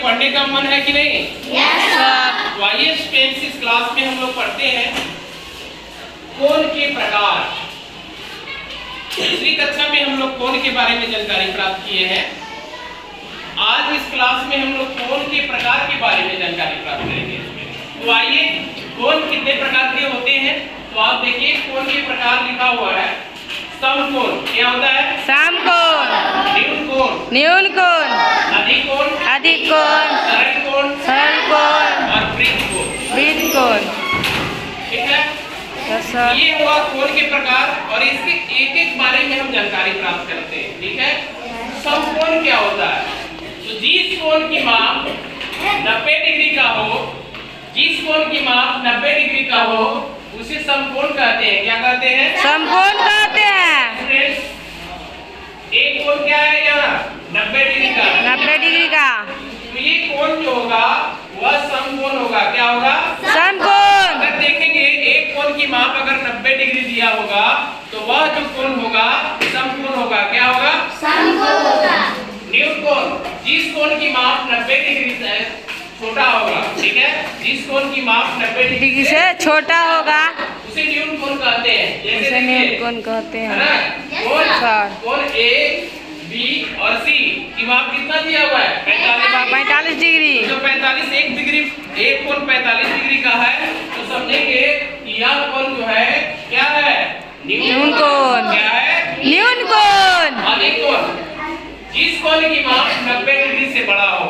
पढ़ने का मन है कि नहीं? Yes sir. तो आइए फ्रेंड्स, इस क्लास में हम लोग पढ़ते हैं कोण के प्रकार। दूसरी कक्षा में हम लोग कोण के बारे में जानकारी प्राप्त किए हैं। आज इस क्लास में हम लोग कोण के प्रकार के बारे में जानकारी प्राप्त करेंगे। तो आइए, कोण कितने प्रकार के होते हैं? तो आप देखिए, कोण के प्रकार लिखा हुआ है। समकोण क्या होता है? समकोण, न्यून कोण, न्यून कोण, अधिक कोण, अधिक कोण, सरल कोण, सरल कोण, और वृत्त कोण। वृत्त कोण। ठीक है, यस सर। ये हुआ कोण के प्रकार और इसके एक एक बारे में हम जानकारी प्राप्त करते हैं। ठीक है, समकोण क्या होता है? तो जिस कोण की माप 90 डिग्री का हो, जिस कोण की माप 90 डिग्री का हो, उसे समकोण कहते हैं। क्या कहते हैं? समकोण कहते हैं। फ्रेंड्स, एक कोण क्या है यहाँ? 90 डिग्री का। 90 डिग्री का। तो ये कोण जो होगा वह समकोण होगा। क्या होगा? समकोण। अगर देखेंगे, एक कोण की माप अगर 90 डिग्री दिया होगा तो वह जो कोण होगा समकोण होगा। क्या होगा? समकोण होगा। न्यून कोण, जिस कोण की माप 90 डिग्री से छोटा होगा। ठीक है, जिस कोण की माप 90 डिग्री से छोटा होगा उसे न्यून कोण कहते हैं। जैसे उसे न्यून देखिए, कोण कहते है हैं। ना? कोण सर। कोण ए, बी और सी की माप कितना दिया हुआ है? 45 डिग्री। जो 45 एक डिग्री, एक कोण 45 डिग्री का है, तो समझेंगे कि यह कोण जो है क्या है? न्यून कोण। क्या है? न्यून कोण। अधिक कोण, जिस कोण की माप 90 डिग्री से बड़ा हो,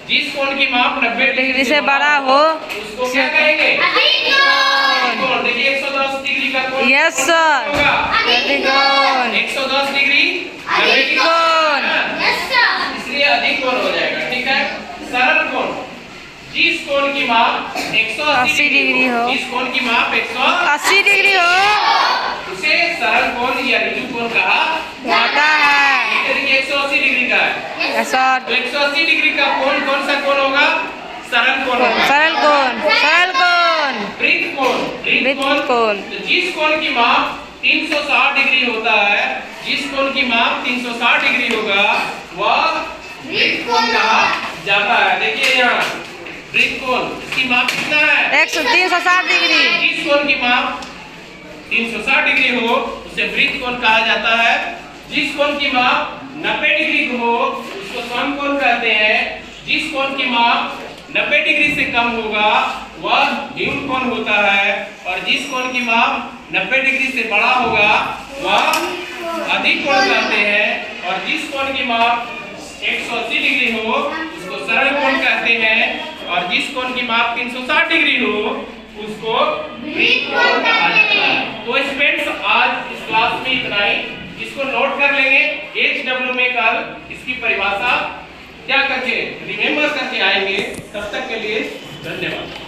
जिस कोण की माप 90 डिग्री से बड़ा हो उसको क्या कहेंगे? अधिक कोण। कोण। देखिए, 110 डिग्री का कोण यस सर। होगा। अधिक कोण। 110 डिग्री अधिक कोण। Yes sir. इसलिए अधिक कोण हो जाएगा। ठीक है, सरल कोण, जिस कोण की माप 180 डिग्री हो, जिस कोण की माप 80 डिग्री हो उसे सरल कोण या ऋजु कोण कहा जाता है। देखिए, 180 डिग्री का है। Yes sir. तो 180 डिग्री का कोण कौन सा कोण होगा? सरल कोण होगा। सरल कोण। सरल कोण। वृत्त कोण, वृत्त कोण। तो जिस कोण की माप 360 डिग्री होता है, जिस कोण की माप 360 डिग्री होगा वह वृत्त कोण कहा जाता है। देखिए यहाँ वृत्त कोण, इसकी माप कितना है? 360 डिग्री। जिस कोण की माप 360 डिग्री हो उसे वृत्त कोण कहा जाता है। जिस कोण की माप 90 डिग्री हो उसको समकोण कहते हैं। जिस कोण की माप 90 डिग्री से कम होगा वह न्यून कोण होता है, और जिस कोण की माप 90 डिग्री से बड़ा होगा वह अधिक कोण कहते हैं, और जिस कोण की माप 180 डिग्री हो उसको सरल कोण कहते हैं, और जिस कोण की माप 360 डिग्री हो उसको वृत्त कोण कहा जाता है। तो स्टूडेंट्स, आज इस क्लास में इतना ही। इसको नोट कर लेंगे। HW में कल इसकी परिभाषा क्या करके रिमेम्बर करके आएंगे। तब तक के लिए धन्यवाद।